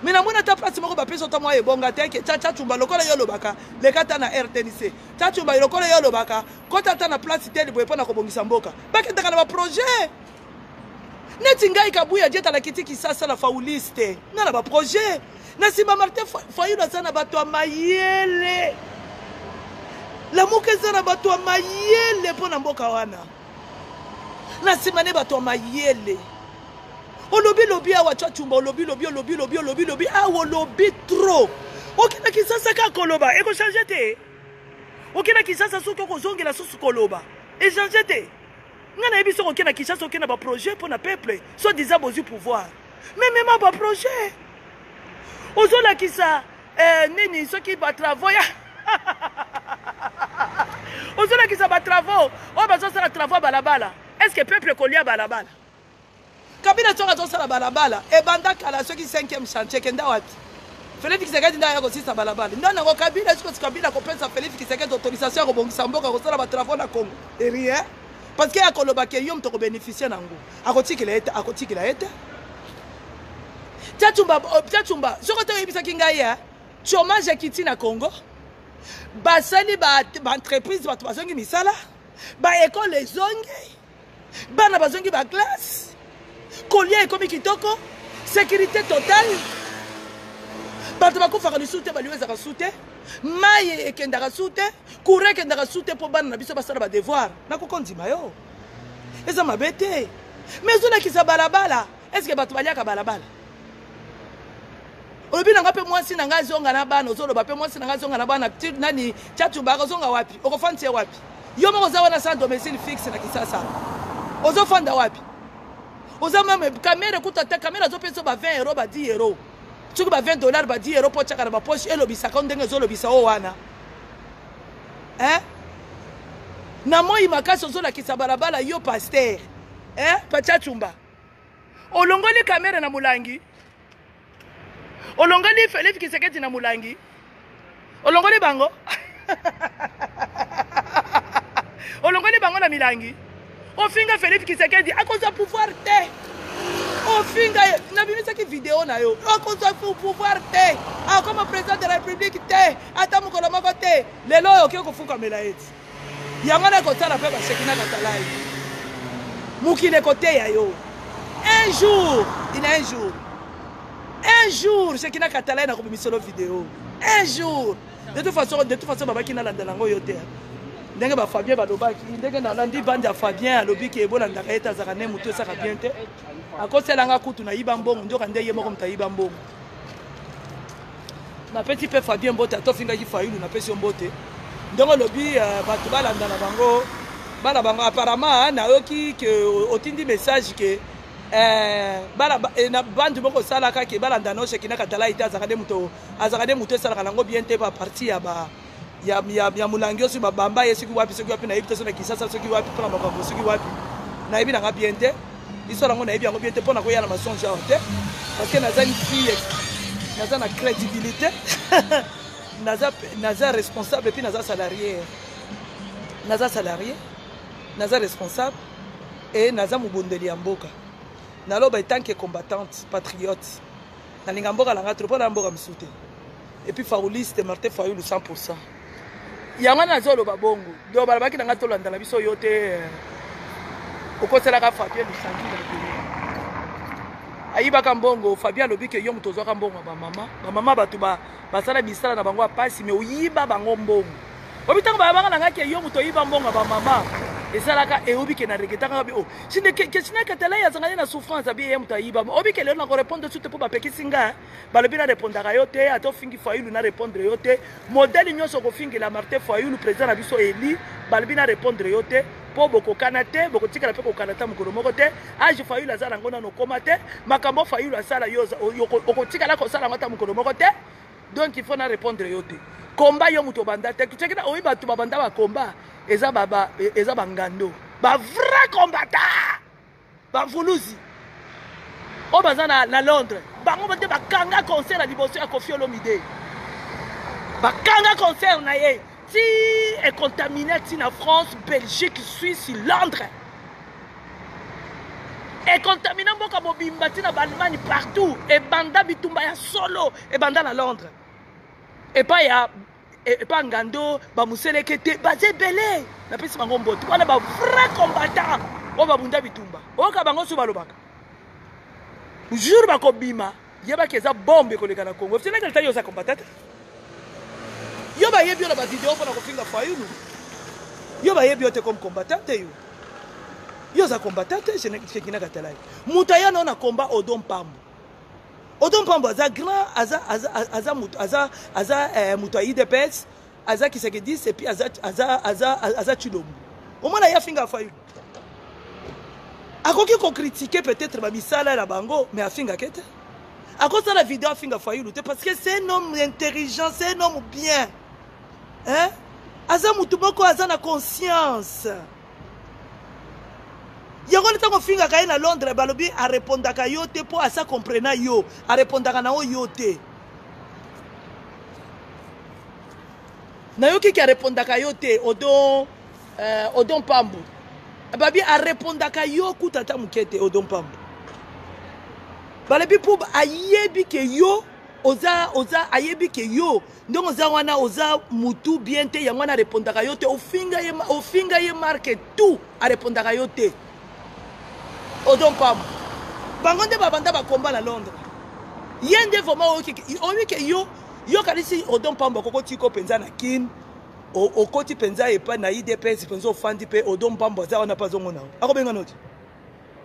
Mais na mona ta place moko ba peso ta moye bonga te ke cha chumba lokola yo lobaka le kata na RTNC cha chumba lokola yo lobaka kota ta na place te boye pona ko bongisa mboka bakenda kana ba projet neti ngai Kabuya jeta la kiti Kisasa la fauliste na ba projet na simba Martin Fayulu sana bato mayele. La mukeza na bato mayele pona mboka wana. Na simane bato mayele. Olobi awa chachumba olobi awa olobi trop. Okina Kisasa ka koloba eko changer te. Okina Kisasa suko ko zongela susu koloba. E changer te. Ngana ebiso okina Kisasa okina ba projet pona peuple, soit disant bozu pouvoir. Mais même ba projet. Ozola kisa nini soki ba travail. Ozola kisa ba travaux, o ba sala travaux balabala. Est-ce que peuple kolia balabala? Kabila toka sala balabala e banda kala soki 5e chantier kenda wapi? Philippe Tshisekedi nda yako sisa balabala. Ndana ko Kabila siko Kabila ko pensa Philippe Tshisekedi autorisation ko bongisa mboka ko sala ba travaux na Congo. Et rien parce que akoloba ke yom to ko bénéficier nango. Akotikila eta. Tchachumba, soko to yebisa kinga ya. Chômage kiti na Congo. Basali ba entreprise ba bazongi misala. Ba école ezongi. Bana bazongi ba classe. Kolia ekomi kitoko. Sécurité totale. Bato bakufaka lusute baliweza kasute. Maye ekendaka sute. Courant ekendaka sute po bana na biso basala ba devoir. Nakokondima yo. Eza mabete. Mais zona kisa balabala. Est-ce que bato baliaka balabala? Olobi nanga pe mwasi nanga zonga na bana ozoloba pe mwasi nanga zonga na bana nani Chachumba zonga wapi okofantie wapi yo moko za wana sans domicile fixe na Kisasa ozofanda wapi ozama me kamera kutata kamera zo peso ba 20 € ba 10 €. Tuku ba $20 ba 10 € po chaka na ba poche elobisa ka ndenge zolobisa o wana hein? Na moi makasi ozolakisa balabala yo pasteur, hein? Pacha Chumba. Olongoli kamera na mulangi. Olongoli Félix Tshisekedi na mulangi. Olongoli bango. Olongoli bango na milangi. Ofinga Félix Tshisekedi akoza pouvoir te. Ofinga na bimisa ki vidéo na yo. Akoza pouvoir te. Ah comme président de la République te. Ata mukolo mako te. Lelo yo kiko fuka melaeti. Yangana ko tala pe ba Shekina Katalai. Mukile côté ya yo. Un jour, il y a un jour, Shekina Katalai na ko bimisa vidéo. Un jour. De toute façon baba ki na landa lango yo te. Ndenge ba Fabien balobaki ndenge na landi banda Fabien alobi ke bolanda ka eta zakane mutu saka bien te akoselanga kutu na yiba mbongo ndoka ndeye moko mta yiba mbongo na petit peu Fabien Mbote atofinga ki fayulu na pesi mbote ndongo lobi batu balanda na bango bala bango apparemment na yoki ke otindi message ke na bandu moko salaka ke balanda no Shekina Katalai ita zakane mutu salaka nango bien te ba parti ya ba ya mulangi osi babamba ye soki wapi na yebite so na Kisasa soki wapi pona makambo soki wapi na yebi nanga bien te histoire ngo na yebi yango bien te pona ko ya na masonge ya te parce que naza une fille naza na crédibilité naza responsable puis naza salarié naza responsable et naza mubondeli ya mboka naloba en tant que combattante patriote nalinga mboka langa trop pona mboka misute et puis fauliste Martin Fayulu 100%. Yango nazoloba bongo do balabaki nanga tolanda na biso yo te okoselaka Fabien Lusangi na pays ayibaka mbongo Fabien lobi ke yo mutozwaka mbongo ba mama batu basala bisala na bango apasi me oyiba bango mbongo obitango balabaka nanga ke yo mutoyiba mbongo ba mama esalaka eobi ke na regretaka bi o sine Shekina Katalai azangani na souffrance abi ye mutayiba obi ke lelo na ko répondre tout pour ba pekisinga balobi na répondaka yo te ato fingi Fayulu na répondre yo te modèle nyonso ko fingi la Martin Fayulu président na biso Eli balobi na répondre yo te po boko kanate boko tikala pe ko kanata mukolo moko te age Fayulu azala ngona no komate makambo Fayulu asala yo ko tikala ko sala ngata mukolo moko te donc il faut na répondre yo te combat yo muto banda te tuchekina oyiba tu babanda ba combat eza bangando ba vrai combattant ba vuluzi o bazana na Londres bango bande bakanga concert à liboso ya Koffi Olomide bakanga concert na ye si est contaminé na France, Belgique, Suisse, Londres et contaminé mboka mobimba na Allemagne partout et banda bitumba ya solo et banda na Londres et pas ya et pas ngando ba museleke te bazé belé na pesi bango mboto wana ba vrai combattant o ba bunda bitumba o ka bango su balobaka jour ba ko bima yeba keza bombe ko leka na Congo fina kalta yo za combattant yo ba yebi na ba video pona ko finga Fayulu yo ba yebi ote comme combattant yo za combattant Shekina Katalai mutaya na combat Odom Pambo aza grand aza mutoi de pes aza Tshisekedi et puis aza Chilombo au moins ya finga Fayulu akoki ko critiquer peut-être ba misala la bango mais afinga kete akosa la vidéo afinga Fayulu parce que c'est un homme intelligent c'est un homme bien hein aza mutu moko aza na conscience yango ntango finga kaye na Londres balobi a répondaka yo te po asa comprena yo a répondaka na yo te na yo ki a répondaka yo te Odom Pambo babi a répondaka yo kutata mukete Odom Pambo balobi po ayebi ke yo oza ayebi ke yo ndongo oza wana oza mutu bien te yango na répondaka yo te ofinga ye marque tout a répondaka yo te Odom Pambo bango nde babanda ba combat na Londres yende vraiment oyi ke yo kalisi Odom Pambo kokoti ko penza na kin okoti penza epa na IDPS penza ofandi pe Odom Pambo za wana pazongo na akobenga noti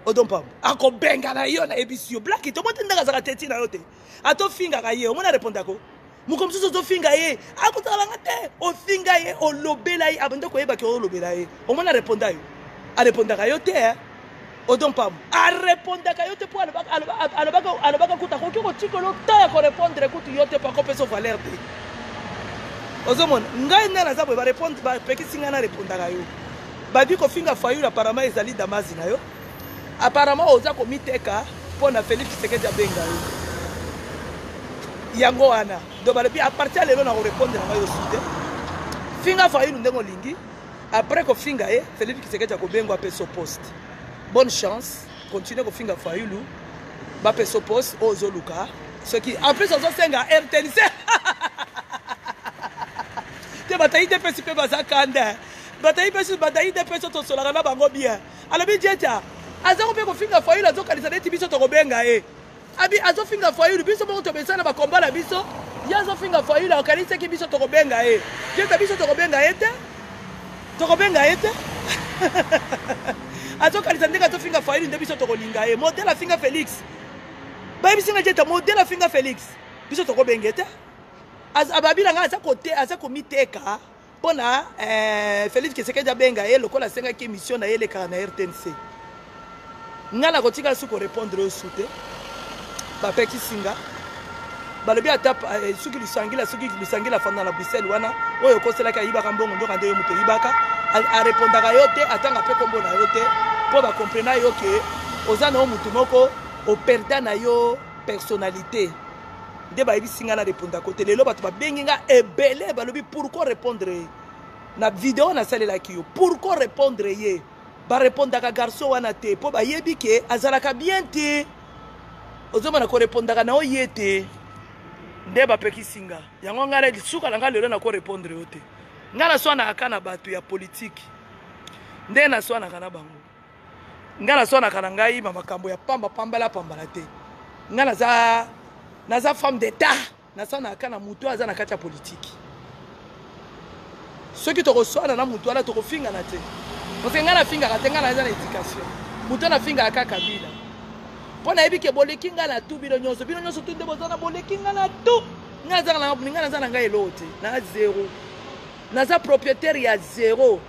Odom Pambo akobenga na yo na ebisio black to mote ndaka zaka teti na yo te ato finga ka ye omona répondre ko mukomsusu to finga ye akotalanga te o finga ye o lobela ye abando ko yeba ke o lobela ye omona répondre yo a répondre ka yo te Odom Pambo a répondre ka yo te po alobaka kuta ko ko tikolo ta ko répondre kutu yo te pa ko peso valeur te ozomona ngai nde naza boye barépondre bapekisi ngai na répondaka yo babi kofinga fayulu apparemment ezali damazi na yo apparemment oza komiteka mpo na Félix Tshisekedi abenga yo yango wana donc balobi apartir lelo na korépondre na ngai yo sute finga fayulu ndenge olingi après kofinga ye Félix Tshisekedi akobengwa apeso poste bonne chance continue kofinga fayulu bapeso poste oyo ozoluka soki en plus ozosenga RTNC te batayi te pesi mpe baza kanda batayi te pesi tosolaka na bango bien alobi jeja azango mpe kofinga fayulu azokanisa neti biso tokobenga ye abi azofinga fayulu biso moko tobesana bakomba na biso ye azofinga fayulu akanisaki biso tokobenga ye jeja biso tokobenga ye te azokanisa ndenge azofinga fayulu nde biso tokolinga ye modele afinga Félix bayebisinga jeja modele afinga Félix biso tokobenga te ababila nga aza komiteka mpona Félix Tshisekedi abenga ye lokola asengaki émission na ye elekaka na RTNC nga na kotikala su korépondre oyo su te bapekisinga balobi ata soki lisangila afanda na Bruxelles wana oyo okoselaki ayibaka mbongo ndoka nde yo moto oyibaka arépondaka yo te atanga mpe kombo na yo te mpo bakomprena yo ke oza na yo motu moko operda na yo personnalité nde bayebisi nga na répondre kote lelo bato babengi nga ebele balobi pourquoi répondre na video nasalelaki yo pourquoi répondre ye barépondaka garçon wana te mpo bayebi ke azalaka bien te ozomona korépondaka na yo ye te nde bapekisi nga yango nga suka na nga lelo nakorépondre yo te nga naswanaka na bato ya politike nde naswanaka na bango nga naswanaka na ngai makambo ya pambala te nga naza femme d'état naswanaka na mutu aza na kati ya politike soki tokoswana na mutu wana tokofingana te parce que nga nafingaka te nga naza na éducation mutu anafingaka kaka Kabila mpo nayebi ke boleki nga na tu bino nyonso tu nde bozana boleki nga na tu nga naza na ngai eloo te na zéro naza propriétaire ya zéro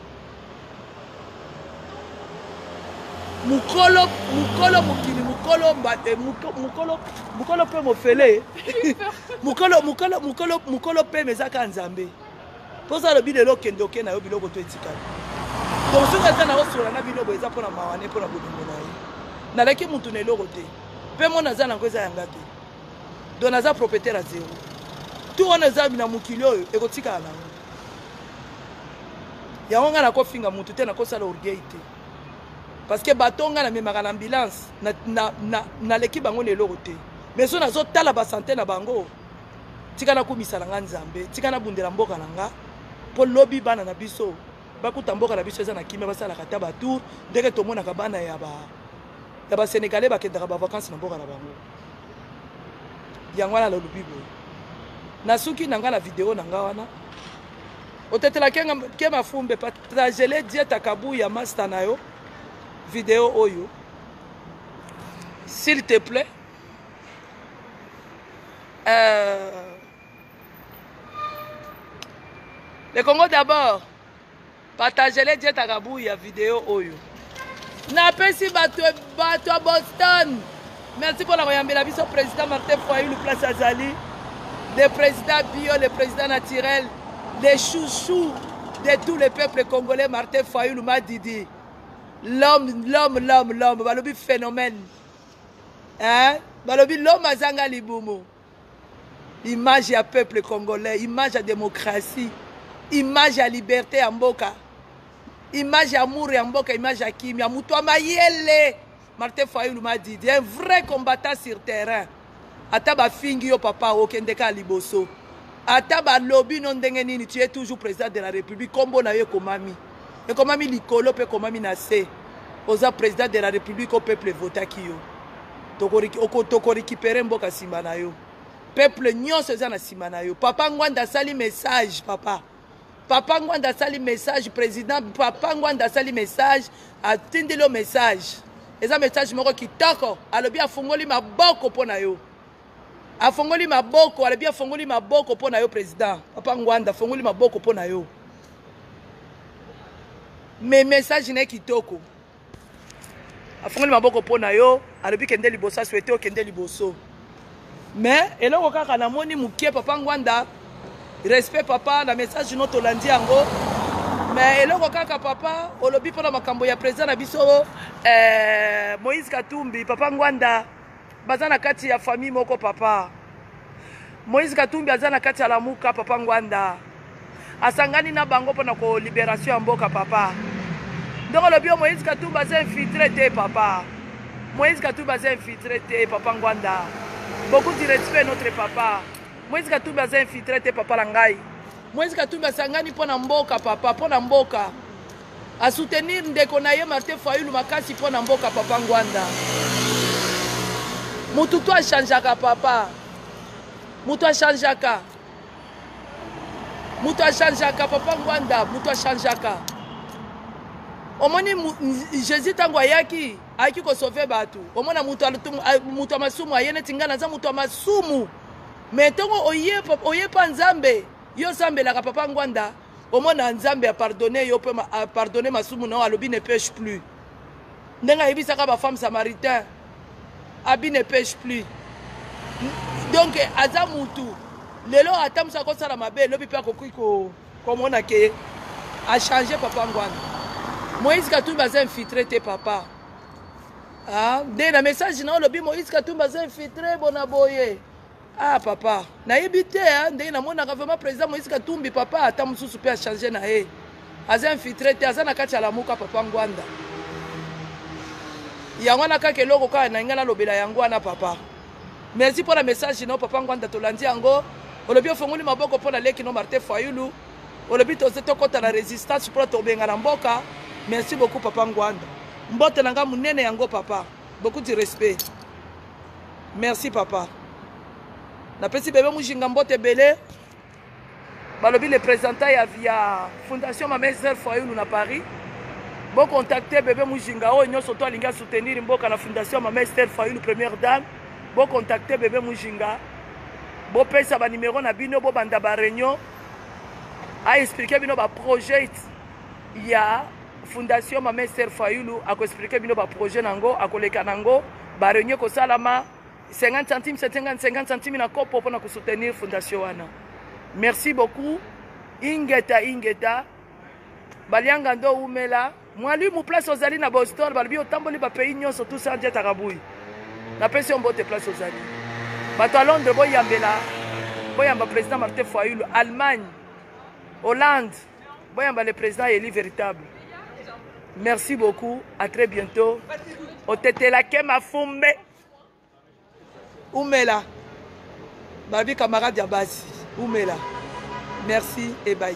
mukolo mokili mukolo pe mofele mukolo pe mezaka nzambe poza lobi lelo kende oke na yo biloko to etikali donc soki aza na osola na bino boye eza mpona mawane mpona bolingo na ye nalaki mutu na eloko te mpe mo naza nango eza yanga te donc naza propriétaire ya zéro tu wana eza na mokili oyo ekotikala nango yango nga nakofinga mutu te nakosala orgueil te parce que bato nga namemaka na ambulance naleki bango na eloko te mais so nazotala basante na bango tika nakumisa na nga nzambe tika nabundela mboka na nga mpo lobi bana na biso bakuta mboka na biso eza na kimia basalaka ta batour ndenge tomonaka bana ya basénégalais bakendaka bavakansi na mboka na bango yango wana lolobi boye nasuki na nga na video na nga wana otetelaki ke mafumbe patagele dieta kabu ya masta na yo vidéo oyo s'il te plaît le Congo d'abord partagez les dieta kabu ya vidéo oyo napesi bato à Boston merci pour la koyambela biso président Martin Fayulu place azali le président bio le président naturel les chouchous de tous les peuples congolais Martin Fayulu Madidi l'homme balobi phénomène hein balobi l'homme azanga libumu image ya peuple congolais image ya démocratie image ya liberté ya mboka image ya amour ya mboka image ya kimia mutu amayele Martin Fayulu Madidi un vrai combattant sur terrain ata bafingi yo papa okendeka liboso ata balobi no ndenge nini tu es toujours président de la république kombo na yo komami et komami likolo pe komami na se oza président de la république au peuple votaki yo toko récupérer mboka simba na yo peuple nyonso eza na simba na yo papa Ngwanda sali message papa Ngwanda sali message président papa Ngwanda sali message atindeli yo message eza message moko kitoko alobi afungoli maboko mpo na yo afongoli maboko alobi afongoli maboko mpo na yo président papa Ngwanda afongoli maboko mpo na yo mais message na kitoko afongoli maboko mpo na yo alobi kende liboso souhaité okende liboso mais eloko kaka namoni mukie papa Ngwanda respect papa na message no tolandi yango mais eloko kaka papa olobi mpona makambo ya président na biso Moïse Katumbi papa Ngwanda baza na kati ya famille moko papa Moïse Katumbi aza na kati ya lamuka papa Ngwanda asangani na bango mpona ko libération ya mboka papa donc olobi Moïse Katumbi aza infiltré te papa Moïse Katumbi aza infiltré te papa Ngwanda beaucoup de respect notre papa Moïse Katumbi aza infiltré te papa langai Moïse Katumbi asangani mpona mboka papa mpona mboka a soutenir ndeko na ye Martin Fayulu makasi mpona mboka papa Ngwanda mutu to achangeaka papa mutu achangeaka papa Ngwanda mutu achangeaka omoni Jésus tango ayaki ko sauver bato omona mutu amasumu ayene tingana za mutu amasumu mais tongo oyepa nzambe yo sambelaka papa Ngwanda omona nzambe a pardonné yo pe a pardonné masumu na alobi ne pêche plus ndenga yebisaka ba femme samaritain abi ne pêche plus donc aza mutu lelo atamusa ko sala mabe lobi pe akoki ko mona ke a changer papa Ngwanda Moïse Katumbi aza infiltré te papa ah de na message na lobi Moïse Katumbi aza infiltré bona boye ah papa nayebi te ndenge namonaka vraiment président Moïse Katumbi papa ata mosusu mpe achange na ye aza infiltré te aza na kati ya lamuka papa Ngwanda yango wana kaka eloko kaka na ngai nalobela yango wana papa merci mpona message no papa Ngwanda tolandi yango olobi ofongoli maboko mpona leki no Martin Fayulu olobi toze tokɔta na résistance mpona tobenga na mboka merci beaucoup papa Ngwanda mbote na nga monene yango papa beaucoup de respect merci papa napesi bébé Mujinga mbote belé balobi le présentant ya via fondation Mama Esther Fayulu na Paris bon contacter bébé Mujinga o nyonso to alinga soutenir mboka na fondation Mama Esther Fayulu première dame bon contacter bébé Mujinga bo pesa ba numéro na bino bo banda ba réunion a expliquer bino ba projet ya fondation Mama Esther Fayulu a ko expliquer bino ba projet nango akoleka nango ba réunion ko salama 50 centimes, 50 centimes na kopo pour nous soutenir fondation wana. Merci beaucoup. Ingeta. Balianga ndo umela. Moi lui mon place aux alliés na Boston, balbi otamboli ba pays nyonso tout ça jet arabui. Na pesi on bote place aux alliés. Bato Londres boyambela. Boyamba président Martin Fayulu, Allemagne, Hollande. Boyamba le président élu véritable. Merci beaucoup. À très bientôt. Otetela kema fumbe. Oumela, Babi camarade Yabasi, Oumela. Merci et bye.